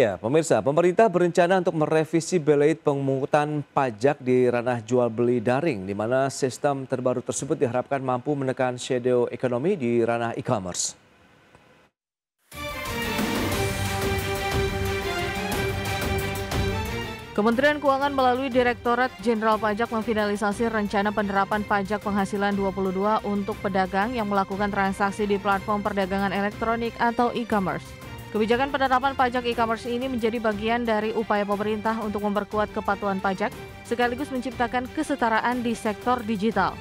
Ya, pemirsa, pemerintah berencana untuk merevisi belait pemungutan pajak di ranah jual beli daring, di mana sistem terbaru tersebut diharapkan mampu menekan shadow ekonomi di ranah e-commerce. Kementerian Keuangan melalui Direktorat Jenderal Pajak memfinalisasi rencana penerapan pajak penghasilan 22 untuk pedagang yang melakukan transaksi di platform perdagangan elektronik atau e-commerce. Kebijakan penerapan pajak e-commerce ini menjadi bagian dari upaya pemerintah untuk memperkuat kepatuhan pajak sekaligus menciptakan kesetaraan di sektor digital.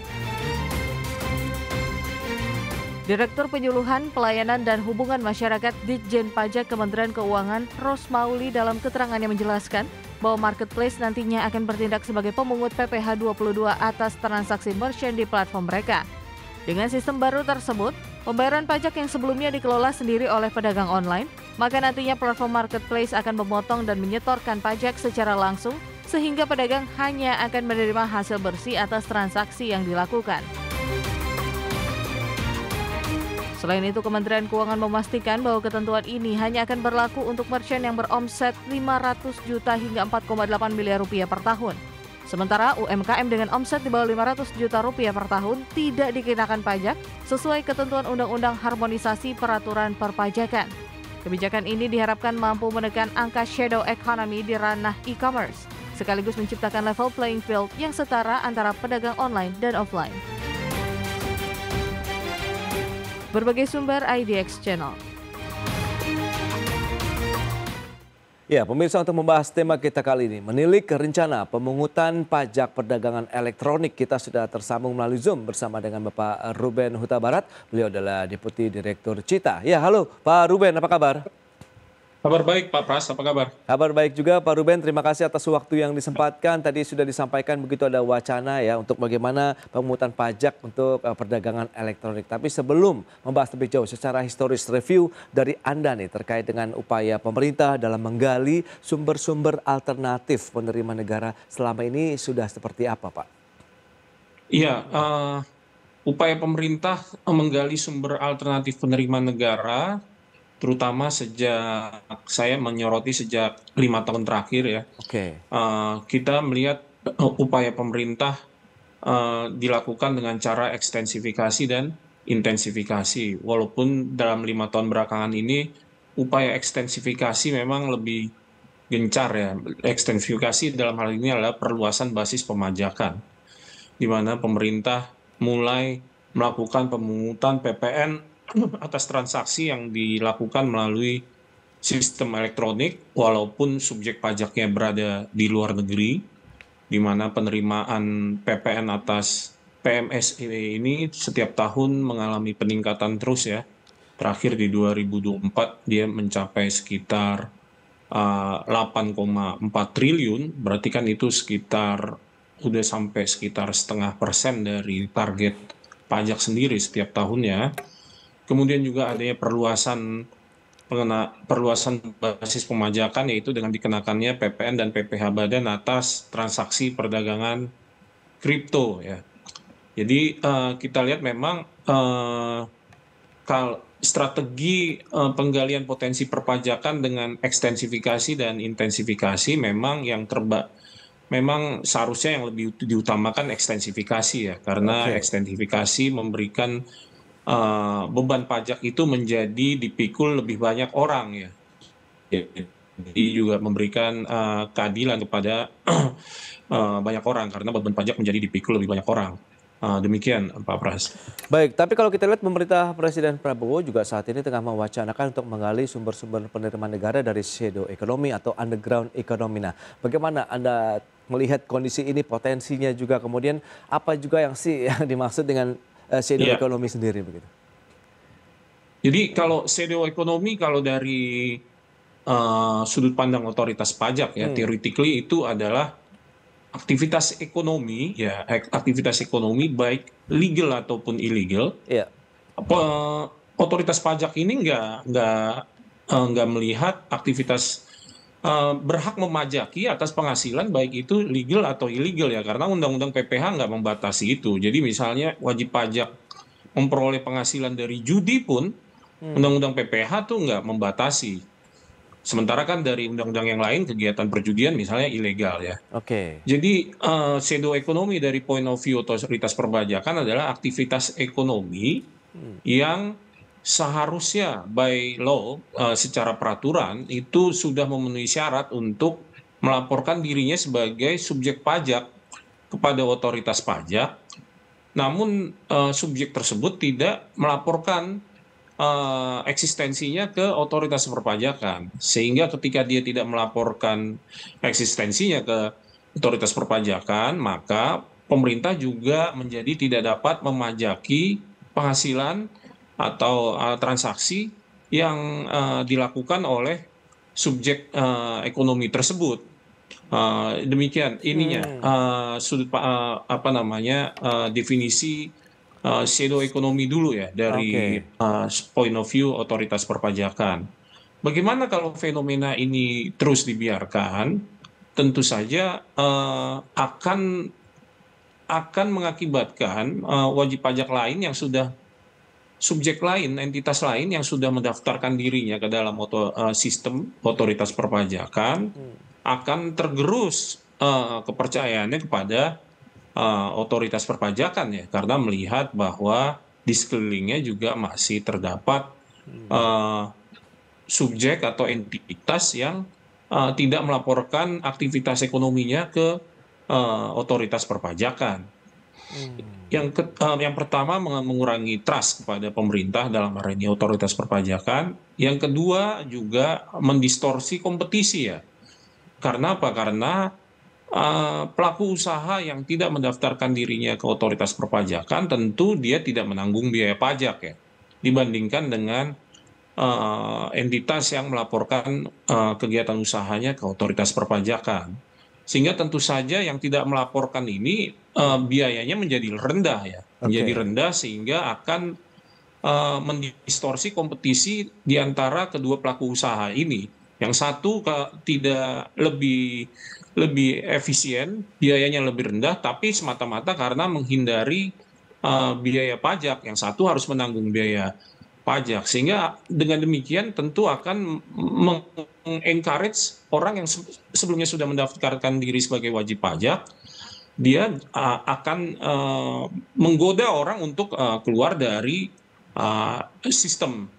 Direktur Penyuluhan, Pelayanan dan Hubungan Masyarakat Ditjen Pajak Kementerian Keuangan, Rosmauli dalam keterangannya menjelaskan bahwa marketplace nantinya akan bertindak sebagai pemungut PPh 22 atas transaksi merchant di platform mereka. Dengan sistem baru tersebut, pembayaran pajak yang sebelumnya dikelola sendiri oleh pedagang online, maka nantinya platform marketplace akan memotong dan menyetorkan pajak secara langsung sehingga pedagang hanya akan menerima hasil bersih atas transaksi yang dilakukan. Selain itu, Kementerian Keuangan memastikan bahwa ketentuan ini hanya akan berlaku untuk merchant yang beromset 500 juta hingga 4,8 miliar rupiah per tahun. Sementara UMKM dengan omset di bawah 500 juta rupiah per tahun tidak dikenakan pajak sesuai ketentuan Undang-Undang Harmonisasi Peraturan Perpajakan. Kebijakan ini diharapkan mampu menekan angka shadow economy di ranah e-commerce, sekaligus menciptakan level playing field yang setara antara pedagang online dan offline. Berbagai sumber IDX Channel. Ya, pemirsa, untuk membahas tema kita kali ini, menilik rencana pemungutan pajak perdagangan elektronik, kita sudah tersambung melalui Zoom bersama dengan Bapak Ruben Huta Barat. Beliau adalah Deputi Direktur Cita. Ya, halo Pak Ruben, apa kabar? Kabar baik Pak Pras, apa kabar? Kabar baik juga Pak Ruben, terima kasih atas waktu yang disempatkan. Tadi sudah disampaikan begitu ada wacana ya untuk bagaimana pemungutan pajak untuk perdagangan elektronik. Tapi sebelum membahas lebih jauh secara historis review dari Anda nih terkait dengan upaya pemerintah dalam menggali sumber-sumber alternatif penerima negara selama ini sudah seperti apa Pak? Iya, upaya pemerintah menggali sumber alternatif penerima negara terutama sejak saya menyoroti sejak 5 tahun terakhir ya. Oke. Kita melihat upaya pemerintah dilakukan dengan cara ekstensifikasi dan intensifikasi. Walaupun dalam 5 tahun belakangan ini upaya ekstensifikasi memang lebih gencar ya. Ekstensifikasi dalam hal ini adalah perluasan basis pemajakan, di mana pemerintah mulai melakukan pemungutan PPN atas transaksi yang dilakukan melalui sistem elektronik walaupun subjek pajaknya berada di luar negeri, di mana penerimaan PPN atas PMS ini setiap tahun mengalami peningkatan terus ya. Terakhir di 2024 dia mencapai sekitar 8,4 triliun, berarti kan itu sekitar udah sampai sekitar 0,5% dari target pajak sendiri setiap tahunnya. Kemudian juga adanya perluasan basis pemajakan, yaitu dengan dikenakannya PPN dan PPh badan atas transaksi perdagangan kripto ya. Jadi kita lihat memang strategi penggalian potensi perpajakan dengan ekstensifikasi dan intensifikasi memang memang seharusnya yang lebih diutamakan ekstensifikasi ya, karena ekstensifikasi memberikan beban pajak itu menjadi dipikul lebih banyak orang ya. Jadi juga memberikan keadilan kepada banyak orang karena beban pajak menjadi dipikul lebih banyak orang. Demikian Pak Pras. Baik, tapi kalau kita lihat pemerintah Presiden Prabowo juga saat ini tengah mewacanakan untuk menggali sumber-sumber penerimaan negara dari shadow economy atau underground economy. Nah, bagaimana Anda melihat kondisi ini, potensinya juga, kemudian apa juga yang dimaksud dengan shadow ekonomi sendiri begitu? Jadi kalau shadow ekonomi, kalau dari sudut pandang otoritas pajak ya, theoretically itu adalah aktivitas ekonomi ya, aktivitas ekonomi baik legal ataupun illegal. Otoritas pajak ini nggak melihat aktivitas berhak memajaki atas penghasilan baik itu legal atau illegal ya, karena Undang-Undang PPh nggak membatasi itu. Jadi misalnya wajib pajak memperoleh penghasilan dari judi pun Undang-Undang PPh tuh nggak membatasi. Sementara kan dari undang-undang yang lain kegiatan perjudian misalnya ilegal ya. Oke. Jadi shadow economy dari point of view otoritas perpajakan adalah aktivitas ekonomi yang seharusnya by law secara peraturan itu sudah memenuhi syarat untuk melaporkan dirinya sebagai subjek pajak kepada otoritas pajak, namun subjek tersebut tidak melaporkan eksistensinya ke otoritas perpajakan, sehingga ketika dia tidak melaporkan eksistensinya ke otoritas perpajakan, maka pemerintah juga menjadi tidak dapat memajaki penghasilan atau transaksi yang dilakukan oleh subjek ekonomi tersebut. Demikian ininya apa namanya definisi shadow economy dulu ya dari Oke. point of view otoritas perpajakan. Bagaimana kalau fenomena ini terus dibiarkan? Tentu saja akan mengakibatkan wajib pajak lain yang sudah subjek lain, entitas lain yang sudah mendaftarkan dirinya ke dalam sistem otoritas perpajakan akan tergerus kepercayaannya kepada otoritas perpajakan ya, karena melihat bahwa di sekelilingnya juga masih terdapat subjek atau entitas yang tidak melaporkan aktivitas ekonominya ke otoritas perpajakan. Yang pertama mengurangi trust kepada pemerintah dalam hal ini otoritas perpajakan. Yang kedua juga mendistorsi kompetisi ya. Karena apa? Karena pelaku usaha yang tidak mendaftarkan dirinya ke otoritas perpajakan tentu dia tidak menanggung biaya pajak ya, dibandingkan dengan entitas yang melaporkan kegiatan usahanya ke otoritas perpajakan. Sehingga tentu saja yang tidak melaporkan ini biayanya menjadi rendah ya, menjadi rendah sehingga akan mendistorsi kompetisi di antara kedua pelaku usaha ini. Yang satu tidak lebih efisien, biayanya lebih rendah, tapi semata-mata karena menghindari biaya pajak. Yang satu harus menanggung biaya pajak. Sehingga dengan demikian tentu akan mengencourage orang yang sebelumnya sudah mendaftarkan diri sebagai wajib pajak, dia akan menggoda orang untuk keluar dari sistem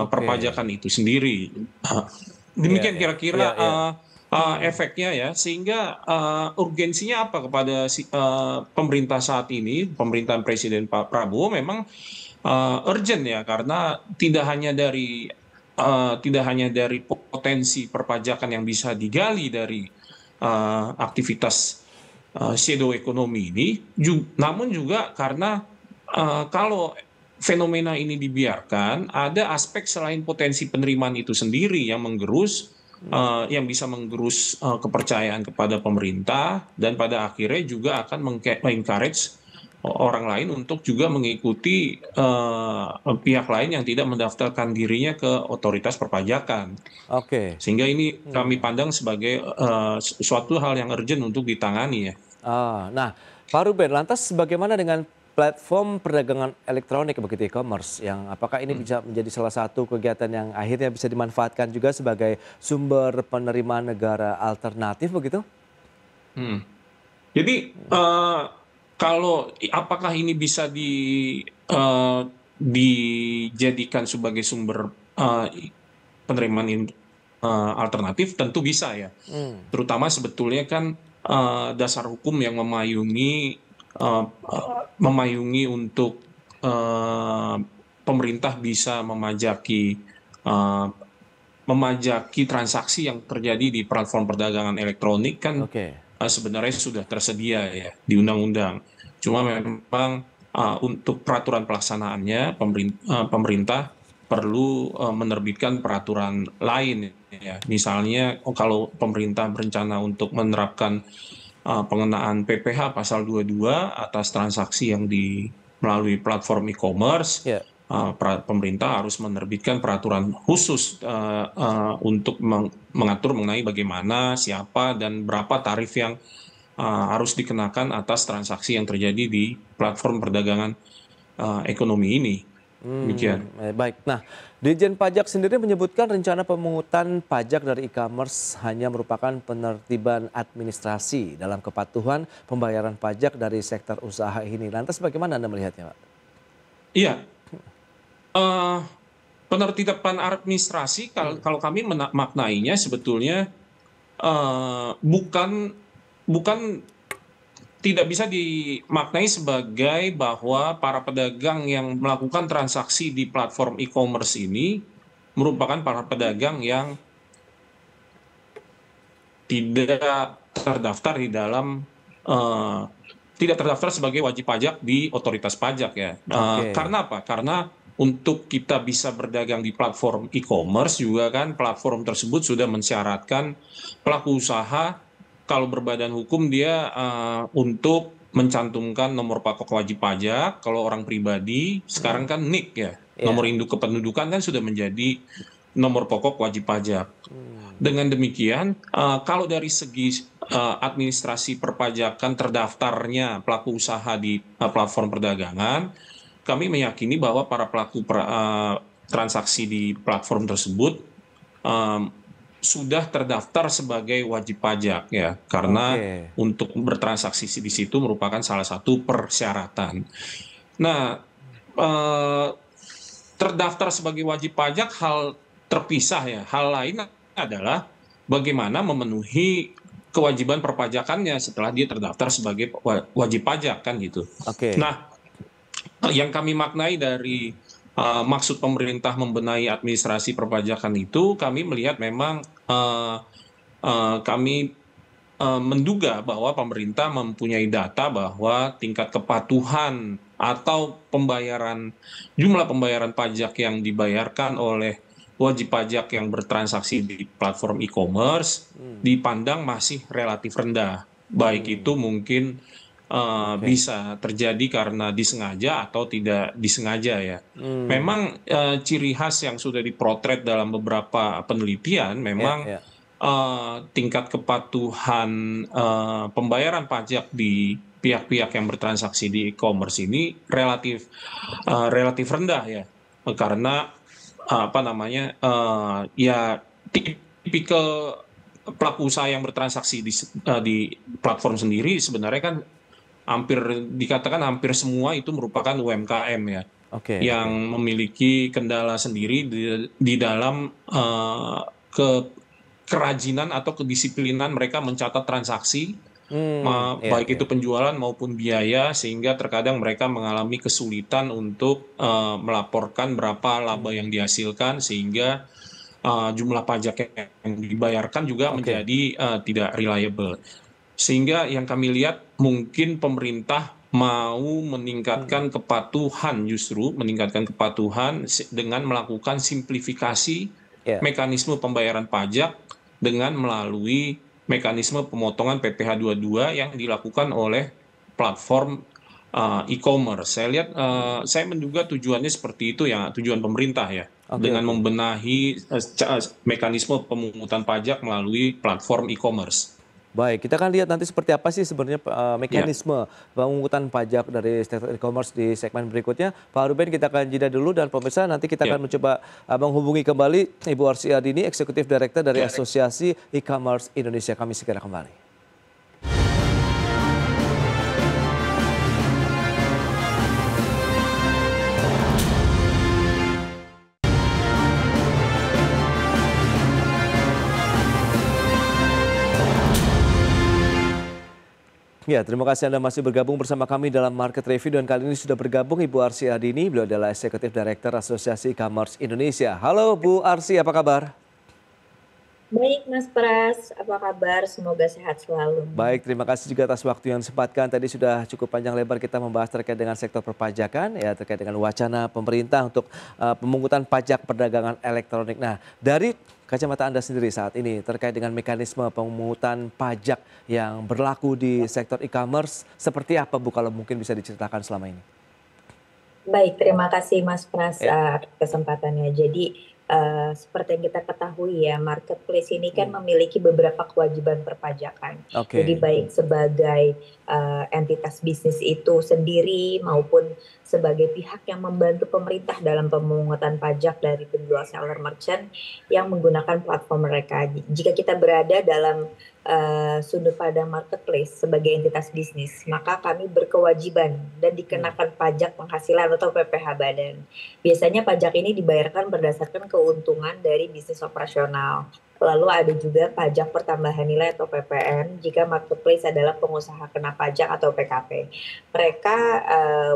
perpajakan itu sendiri. Demikian kira-kira efeknya ya, sehingga urgensinya apa kepada pemerintah saat ini, pemerintahan Presiden Pak Prabowo memang urgent ya, karena tidak hanya dari potensi perpajakan yang bisa digali dari aktivitas shadow economy ini, namun juga karena kalau fenomena ini dibiarkan, ada aspek selain potensi penerimaan itu sendiri yang menggerus, yang bisa menggerus kepercayaan kepada pemerintah, dan pada akhirnya juga akan mengencourage orang lain untuk juga mengikuti pihak lain yang tidak mendaftarkan dirinya ke otoritas perpajakan. Oke. Sehingga ini kami pandang sebagai suatu hal yang urgent untuk ditangani ya. Nah, Pak Ruben, lantas bagaimana dengan platform perdagangan elektronik begitu e-commerce, yang apakah ini bisa menjadi salah satu kegiatan yang akhirnya bisa dimanfaatkan juga sebagai sumber penerimaan negara alternatif begitu? Jadi kalau apakah ini bisa dijadikan sebagai sumber penerimaan alternatif, tentu bisa ya. Terutama sebetulnya kan dasar hukum yang memayungi untuk pemerintah bisa memajaki transaksi yang terjadi di platform perdagangan elektronik kan sebenarnya sudah tersedia ya di undang-undang. Cuma memang untuk peraturan pelaksanaannya pemerintah perlu menerbitkan peraturan lain ya. Misalnya kalau pemerintah berencana untuk menerapkan pengenaan PPh pasal 22 atas transaksi yang melalui platform e-commerce, pemerintah harus menerbitkan peraturan khusus untuk mengatur mengenai bagaimana, siapa, dan berapa tarif yang harus dikenakan atas transaksi yang terjadi di platform perdagangan ekonomi ini. Demikian. Baik. Nah, Ditjen Pajak sendiri menyebutkan rencana pemungutan pajak dari e-commerce hanya merupakan penertiban administrasi dalam kepatuhan pembayaran pajak dari sektor usaha ini. Lantas bagaimana Anda melihatnya, Pak? Iya, eh, penertiban administrasi kalau kami maknainya sebetulnya bukan bukan tidak bisa dimaknai sebagai bahwa para pedagang yang melakukan transaksi di platform e-commerce ini merupakan para pedagang yang tidak terdaftar di dalam eh, tidak terdaftar sebagai wajib pajak di otoritas pajak ya. Oke. Karena apa? Karena untuk kita bisa berdagang di platform e-commerce juga kan platform tersebut sudah mensyaratkan pelaku usaha kalau berbadan hukum dia untuk mencantumkan nomor pokok wajib pajak. Kalau orang pribadi sekarang kan NIK ya, nomor induk kependudukan kan sudah menjadi nomor pokok wajib pajak. Dengan demikian, kalau dari segi administrasi perpajakan terdaftarnya pelaku usaha di platform perdagangan, kami meyakini bahwa para pelaku transaksi di platform tersebut sudah terdaftar sebagai wajib pajak ya, karena untuk bertransaksi di situ merupakan salah satu persyaratan. Nah, terdaftar sebagai wajib pajak hal terpisah ya. Hal lain adalah bagaimana memenuhi kewajiban perpajakannya setelah dia terdaftar sebagai wajib pajak kan gitu. Nah, yang kami maknai dari maksud pemerintah membenahi administrasi perpajakan itu, kami melihat memang kami menduga bahwa pemerintah mempunyai data bahwa tingkat kepatuhan atau jumlah pembayaran pajak yang dibayarkan oleh wajib pajak yang bertransaksi di platform e-commerce dipandang masih relatif rendah. Baik itu mungkin bisa terjadi karena disengaja atau tidak disengaja ya. Memang ciri khas yang sudah dipotret dalam beberapa penelitian memang tingkat kepatuhan pembayaran pajak di pihak-pihak yang bertransaksi di e-commerce ini relatif rendah ya, karena ya tipikal pelaku usaha yang bertransaksi di platform sendiri sebenarnya kan dikatakan hampir semua itu merupakan UMKM ya, yang memiliki kendala sendiri di dalam kerajinan atau kedisiplinan mereka mencatat transaksi, baik itu penjualan maupun biaya, sehingga terkadang mereka mengalami kesulitan untuk melaporkan berapa laba yang dihasilkan, sehingga jumlah pajak yang dibayarkan juga menjadi tidak reliable. Sehingga yang kami lihat mungkin pemerintah mau meningkatkan kepatuhan, justru meningkatkan kepatuhan dengan melakukan simplifikasi mekanisme pembayaran pajak dengan melalui mekanisme pemotongan PPh 22 yang dilakukan oleh platform e-commerce. Saya menduga tujuannya seperti itu ya, tujuan pemerintah ya, dengan membenahi mekanisme pemungutan pajak melalui platform e-commerce. Baik, kita akan lihat nanti seperti apa sih sebenarnya mekanisme pemungutan pajak dari sektor e-commerce di segmen berikutnya. Pak Ruben, kita akan jeda dulu, dan pemirsa nanti kita akan mencoba menghubungi kembali Ibu Arsy Ardini, Eksekutif Direktur dari Asosiasi E-commerce Indonesia. Kami segera kembali. Ya, terima kasih Anda masih bergabung bersama kami dalam Market Review, dan kali ini sudah bergabung Ibu Arsy Ardini. Beliau adalah Eksekutif Direktur Asosiasi E-commerce Indonesia. Halo Bu Arsy, apa kabar? Baik Mas Pras, apa kabar? Semoga sehat selalu. Baik, terima kasih juga atas waktu yang disempatkan. Tadi sudah cukup panjang lebar kita membahas terkait dengan sektor perpajakan, ya, terkait dengan wacana pemerintah untuk pemungutan pajak perdagangan elektronik. Nah, dari kacamata Anda sendiri saat ini terkait dengan mekanisme pemungutan pajak yang berlaku di sektor e-commerce, seperti apa Bu, kalau mungkin bisa diceritakan selama ini? Baik, terima kasih Mas Pras atas kesempatannya. Jadi seperti yang kita ketahui ya, marketplace ini kan memiliki beberapa kewajiban perpajakan. Jadi Oke. baik sebagai entitas bisnis itu sendiri maupun sebagai pihak yang membantu pemerintah dalam pemungutan pajak dari penjual seller merchant yang menggunakan platform mereka. Jika kita berada dalam sudut pandang marketplace sebagai entitas bisnis, maka kami berkewajiban dan dikenakan pajak penghasilan atau PPh badan. Biasanya pajak ini dibayarkan berdasarkan keuntungan dari bisnis operasional. Lalu ada juga pajak pertambahan nilai atau PPN jika marketplace adalah pengusaha kena pajak atau PKP. Mereka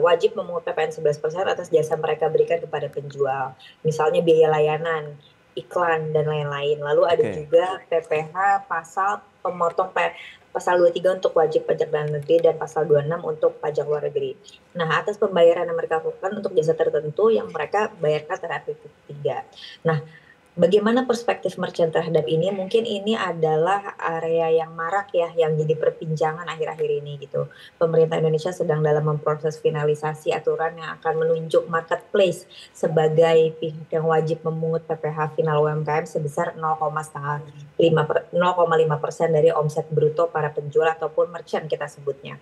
wajib memungut PPN 11% atas jasa mereka berikan kepada penjual. Misalnya biaya layanan, iklan, dan lain-lain. Lalu ada juga PPh pasal pemotong pasal 23 untuk wajib pajak dalam negeri dan pasal 26 untuk pajak luar negeri. Nah, atas pembayaran yang mereka lakukan untuk jasa tertentu yang mereka bayarkan terhadap ketiga. Nah, bagaimana perspektif merchant terhadap ini? Mungkin ini adalah area yang marak ya, yang jadi perbincangan akhir-akhir ini gitu. Pemerintah Indonesia sedang dalam memproses finalisasi aturan yang akan menunjuk marketplace sebagai pihak yang wajib memungut PPh final UMKM sebesar 0,5% dari omset bruto para penjual ataupun merchant kita sebutnya.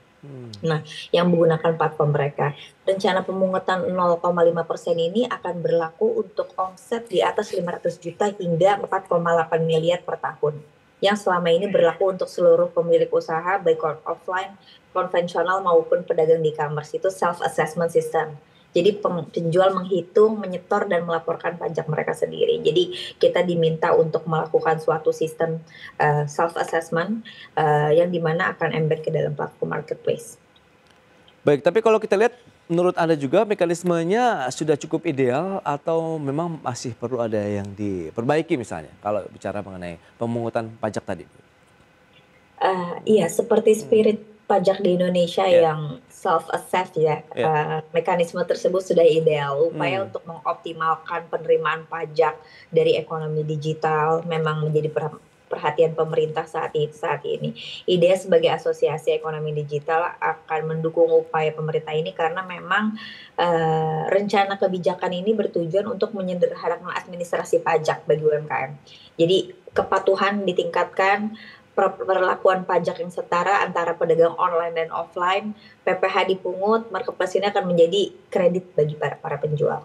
Nah, yang menggunakan platform mereka. Rencana pemungutan 0,5% ini akan berlaku untuk omset di atas 500 juta hingga 4,8 miliar per tahun. Yang selama ini berlaku untuk seluruh pemilik usaha baik offline, konvensional maupun pedagang di e-commerce, itu self-assessment system. Jadi penjual menghitung, menyetor, dan melaporkan pajak mereka sendiri. Jadi kita diminta untuk melakukan suatu sistem self-assessment yang dimana akan embed ke dalam platform marketplace. Baik, tapi kalau kita lihat menurut Anda juga mekanismenya sudah cukup ideal atau memang masih perlu ada yang diperbaiki misalnya kalau bicara mengenai pemungutan pajak tadi? Iya, seperti spirit pajak di Indonesia yang self-assess ya, mekanisme tersebut sudah ideal. Upaya untuk mengoptimalkan penerimaan pajak dari ekonomi digital memang menjadi perhatian pemerintah saat ini. IDEA sebagai asosiasi ekonomi digital akan mendukung upaya pemerintah ini karena memang rencana kebijakan ini bertujuan untuk menyederhanakan administrasi pajak bagi UMKM. Jadi kepatuhan ditingkatkan, perlakuan pajak yang setara antara pedagang online dan offline, PPh dipungut, marketplace ini akan menjadi kredit bagi para penjual.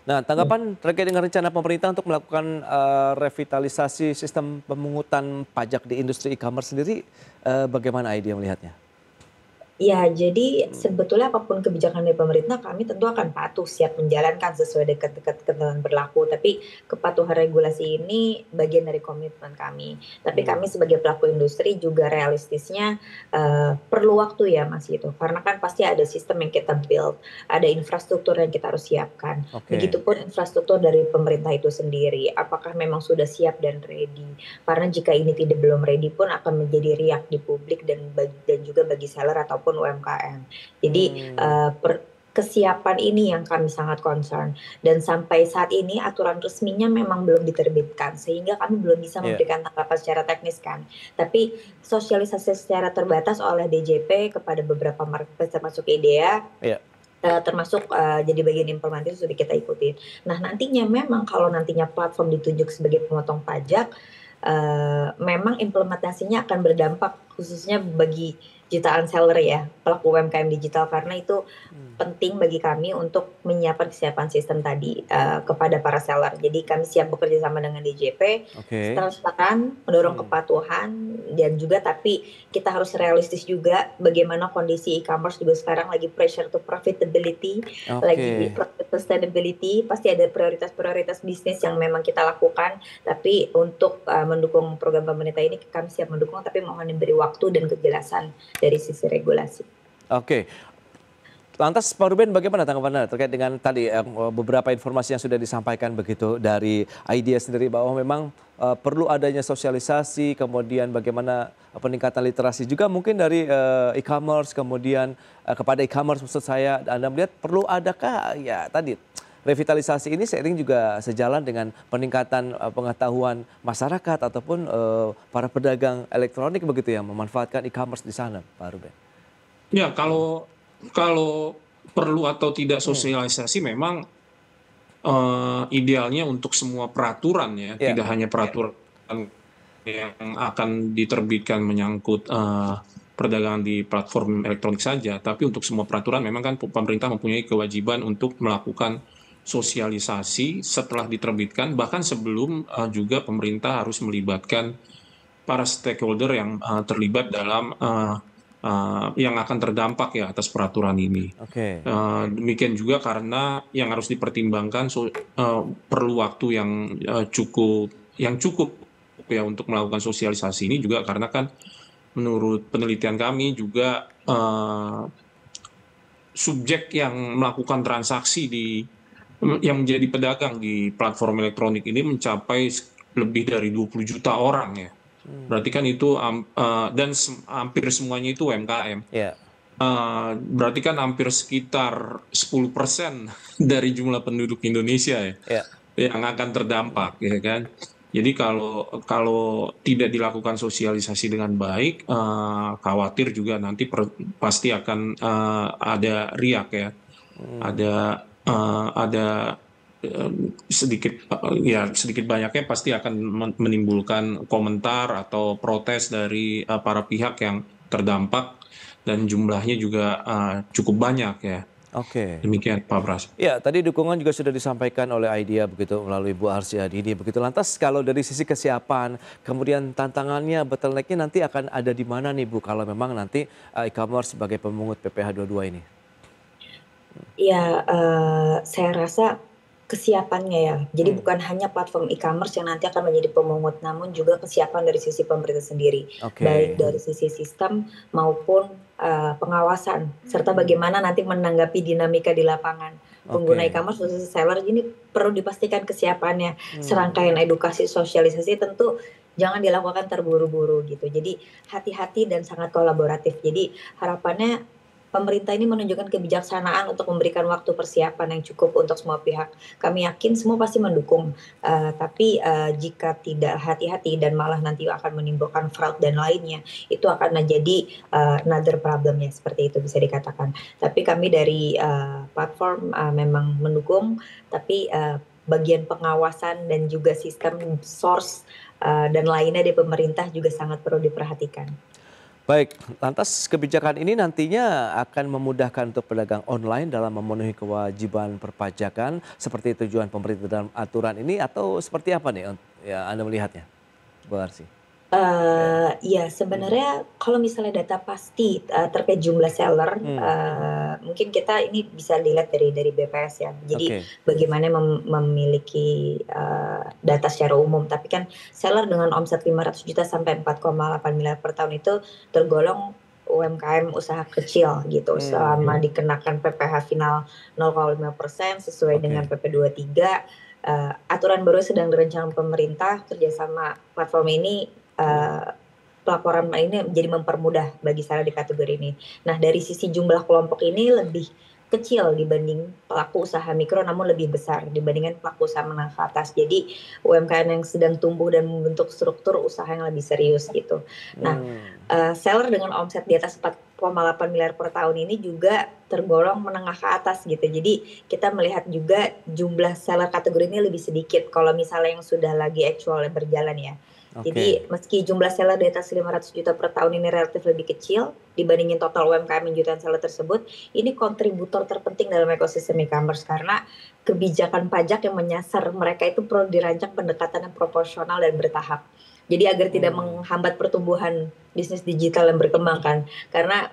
Nah, tanggapan terkait dengan rencana pemerintah untuk melakukan revitalisasi sistem pemungutan pajak di industri e-commerce sendiri, bagaimana idea melihatnya? Ya, jadi sebetulnya apapun kebijakan dari pemerintah, kami tentu akan patuh, siap menjalankan sesuai dengan ketentuan berlaku. Tapi kepatuhan regulasi ini bagian dari komitmen kami. Tapi kami sebagai pelaku industri juga realistisnya perlu waktu ya Mas gitu. Karena kan pasti ada sistem yang kita build, ada infrastruktur yang kita harus siapkan. Begitupun infrastruktur dari pemerintah itu sendiri. Apakah memang sudah siap dan ready? Karena jika ini belum ready pun akan menjadi riak di publik dan juga bagi seller ataupun UMKM. Jadi kesiapan ini yang kami sangat concern, dan sampai saat ini aturan resminya memang belum diterbitkan sehingga kami belum bisa memberikan tanggapan secara teknis kan. Tapi sosialisasi secara terbatas oleh DJP kepada beberapa marketplace termasuk IDEA termasuk jadi bagian implementasi sudah kita ikutin. Nah, nantinya memang kalau nantinya platform ditunjuk sebagai pemotong pajak, memang implementasinya akan berdampak khususnya bagi jutaan seller ya, pelaku UMKM digital, karena itu penting bagi kami untuk menyiapkan kesiapan sistem tadi kepada para seller. Jadi kami siap bekerja sama dengan DJP, transparan, mendorong kepatuhan, dan juga tapi kita harus realistis juga bagaimana kondisi e-commerce juga sekarang lagi pressure to profitability, lagi sustainability, pasti ada prioritas-prioritas bisnis yang memang kita lakukan, tapi untuk mendukung program pemerintah ini kami siap mendukung, tapi mohon diberi waktu dan kejelasan dari sisi regulasi. Lantas Pak Ruben, bagaimana tanggapan Anda terkait dengan tadi beberapa informasi yang sudah disampaikan begitu dari IDEA sendiri bahwa memang perlu adanya sosialisasi, kemudian bagaimana peningkatan literasi juga mungkin dari e-commerce, kemudian kepada e-commerce maksud saya, Anda melihat perlu adakah ya tadi revitalisasi ini seiring juga sejalan dengan peningkatan pengetahuan masyarakat ataupun para pedagang elektronik begitu yang memanfaatkan e-commerce di sana, Pak Ruben? Ya, kalau perlu atau tidak sosialisasi memang idealnya untuk semua peraturan ya, Ya. tidak hanya peraturan yang akan diterbitkan menyangkut perdagangan di platform elektronik saja, tapi untuk semua peraturan memang kan pemerintah mempunyai kewajiban untuk melakukan sosialisasi setelah diterbitkan, bahkan sebelum juga pemerintah harus melibatkan para stakeholder yang terlibat dalam yang akan terdampak ya atas peraturan ini. Oke. Demikian juga karena yang harus dipertimbangkan perlu waktu yang cukup ya untuk melakukan sosialisasi ini juga karena kan menurut penelitian kami juga subjek yang melakukan transaksi yang menjadi pedagang di platform elektronik ini mencapai lebih dari 20 juta orang ya. Berarti kan itu dan hampir semuanya itu UMKM. Ya. Berarti kan hampir sekitar 10% dari jumlah penduduk Indonesia ya, Ya. yang akan terdampak, ya kan. Jadi kalau tidak dilakukan sosialisasi dengan baik, khawatir juga nanti pasti akan ada riak ya, ada sedikit banyaknya pasti akan menimbulkan komentar atau protes dari para pihak yang terdampak dan jumlahnya juga cukup banyak ya. Oke. Demikian Pak Pras. Ya, tadi dukungan juga sudah disampaikan oleh IDEA begitu melalui Bu Arsy Hadini begitu. Lantas kalau dari sisi kesiapan, kemudian tantangannya, bottleneck-nya nanti akan ada di mana nih Bu kalau memang nanti e-commerce sebagai pemungut PPh 22 ini? Ya, saya rasa kesiapannya ya. Jadi bukan hanya platform e-commerce yang nanti akan menjadi pemungut, namun juga kesiapan dari sisi pemerintah sendiri. Oke. Baik dari sisi sistem maupun pengawasan, serta bagaimana nanti menanggapi dinamika di lapangan. Pengguna Oke. e-commerce khususnya seller ini perlu dipastikan kesiapannya. Serangkaian edukasi sosialisasi tentu jangan dilakukan terburu-buru gitu. Jadi hati-hati dan sangat kolaboratif. Jadi harapannya pemerintah ini menunjukkan kebijaksanaan untuk memberikan waktu persiapan yang cukup untuk semua pihak. Kami yakin semua pasti mendukung, tapi jika tidak hati-hati dan malah nanti akan menimbulkan fraud dan lainnya, itu akan menjadi another problemnya, seperti itu bisa dikatakan. Tapi kami dari platform memang mendukung, tapi bagian pengawasan dan juga sistem source dan lainnya dari pemerintah juga sangat perlu diperhatikan. Baik, lantas kebijakan ini nantinya akan memudahkan untuk pedagang online dalam memenuhi kewajiban perpajakan seperti tujuan pemerintah dalam aturan ini atau seperti apa nih ya Anda melihatnya, Bu Arsy? Ya sebenarnya kalau misalnya data pasti terkait jumlah seller, mungkin kita ini bisa dilihat dari BPS ya. Jadi bagaimana memiliki data secara umum. Tapi kan seller dengan omset 500 juta sampai 4,8 miliar per tahun itu tergolong UMKM usaha kecil gitu, selama dikenakan PPh final 0,5% sesuai dengan PP 23. Aturan baru sedang direncanakan pemerintah kerjasama platform ini. Pelaporan ini menjadi mempermudah bagi seller di kategori ini. Nah, dari sisi jumlah kelompok ini lebih kecil dibanding pelaku usaha mikro, namun lebih besar dibandingkan pelaku usaha menengah ke atas. Jadi UMKM yang sedang tumbuh dan membentuk struktur usaha yang lebih serius gitu. Nah, seller dengan omset di atas 4,8 miliar per tahun ini juga tergolong menengah ke atas gitu. Jadi kita melihat juga jumlah seller kategori ini lebih sedikit kalau misalnya yang sudah lagi actual berjalan ya. Jadi meski jumlah seller di atas 500 juta per tahun ini relatif lebih kecil dibandingin total UMKM yang jutaan seller tersebut, ini kontributor terpenting dalam ekosistem e-commerce karena kebijakan pajak yang menyasar mereka itu perlu dirancang pendekatan yang proporsional dan bertahap. Jadi agar tidak menghambat pertumbuhan bisnis digital yang berkembang kan. Karena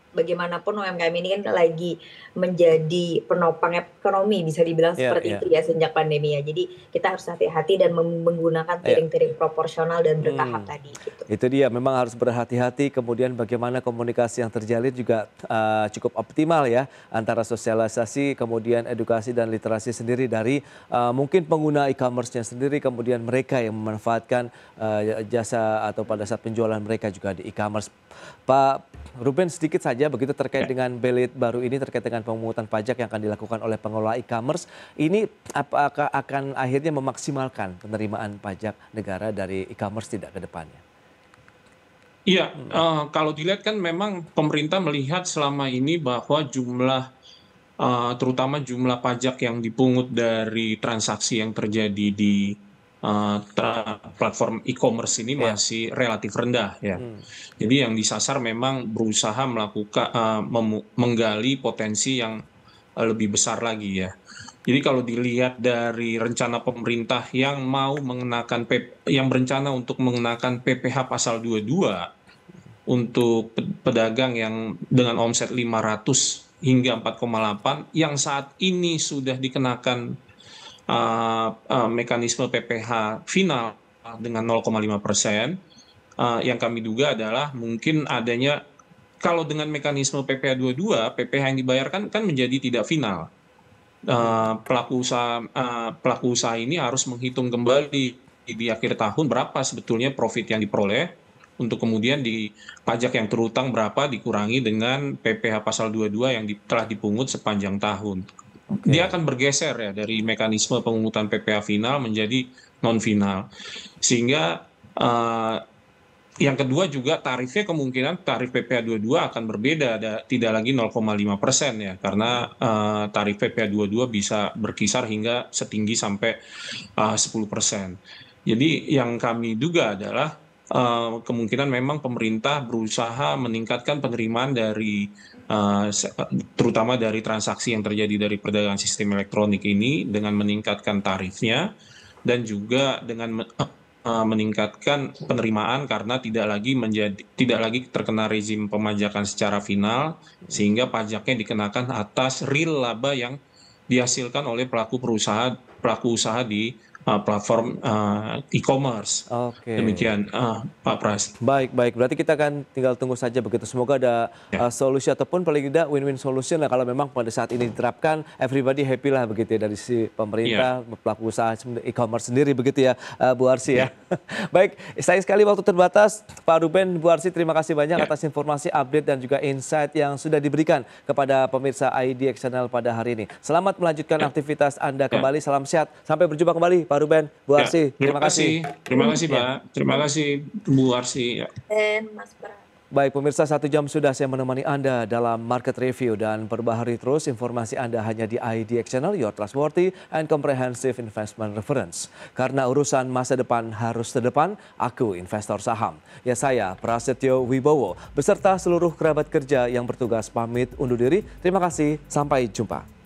bagaimanapun UMKM ini kan lagi menjadi penopang ekonomi bisa dibilang seperti itu ya sejak pandemi ya. Jadi kita harus hati-hati dan menggunakan tiring-tiring proporsional dan bertahap tadi. Gitu. Itu dia, memang harus berhati-hati. Kemudian bagaimana komunikasi yang terjalin juga cukup optimal ya antara sosialisasi, kemudian edukasi dan literasi sendiri dari mungkin pengguna e-commerce-nya sendiri, kemudian mereka yang memanfaatkan jasa atau pada saat penjualan mereka juga di e-commerce. Pak Ruben, sedikit saja begitu terkait dengan belit baru ini terkait dengan pemungutan pajak yang akan dilakukan oleh pengelola e-commerce. Ini apakah akan akhirnya memaksimalkan penerimaan pajak negara dari e-commerce tidak ke depannya? Iya, kalau dilihat kan memang pemerintah melihat selama ini bahwa jumlah terutama jumlah pajak yang dipungut dari transaksi yang terjadi di platform e-commerce ini masih relatif rendah ya. Jadi yang disasar memang berusaha melakukan menggali potensi yang lebih besar lagi ya. Jadi kalau dilihat dari rencana pemerintah yang yang berencana untuk mengenakan PPh pasal 22 untuk pedagang yang dengan omset 500 hingga 4,8 yang saat ini sudah dikenakan mekanisme PPh final dengan 0,5%, yang kami duga adalah mungkin adanya, kalau dengan mekanisme PPh 22, PPh yang dibayarkan kan menjadi tidak final. Pelaku usaha ini harus menghitung kembali di akhir tahun berapa sebetulnya profit yang diperoleh, untuk kemudian di pajak yang terutang berapa dikurangi dengan PPh pasal 22 yang telah dipungut sepanjang tahun. Dia akan bergeser ya dari mekanisme pemungutan PPh final menjadi non final. Sehingga yang kedua juga tarifnya kemungkinan tarif PPh 22 akan berbeda, tidak lagi 0,5% ya, karena tarif PPh 22 bisa berkisar hingga setinggi sampai 10%. Jadi yang kami duga adalah kemungkinan memang pemerintah berusaha meningkatkan penerimaan dari terutama dari transaksi yang terjadi dari perdagangan sistem elektronik ini dengan meningkatkan tarifnya, dan juga dengan meningkatkan penerimaan karena tidak lagi terkena rezim pemajakan secara final, sehingga pajaknya dikenakan atas real laba yang dihasilkan oleh pelaku usaha di platform e-commerce. Demikian Pak Pras. Baik. Berarti kita akan tinggal tunggu saja begitu. Semoga ada solusi ataupun paling tidak win-win solution lah kalau memang pada saat ini diterapkan, everybody happy lah begitu ya, dari si pemerintah, pelaku usaha e-commerce sendiri begitu ya, Bu Arsy ya. Baik, sayang sekali waktu terbatas. Pak Ruben, Bu Arsy, terima kasih banyak atas informasi, update dan juga insight yang sudah diberikan kepada pemirsa IDX Channel pada hari ini. Selamat melanjutkan aktivitas Anda kembali. Salam sehat. Sampai berjumpa kembali Pak Ruben, Bu Arsy. Terima kasih Pak. Terima kasih Bu Arsy. Dan Mas Pras. Baik pemirsa, 1 jam sudah saya menemani Anda dalam Market Review, dan perbaharui terus informasi Anda hanya di IDX Channel, your trustworthy and comprehensive investment reference. Karena urusan masa depan harus terdepan, aku investor saham. Ya, saya Prasetyo Wibowo beserta seluruh kerabat kerja yang bertugas pamit undur diri. Terima kasih, sampai jumpa.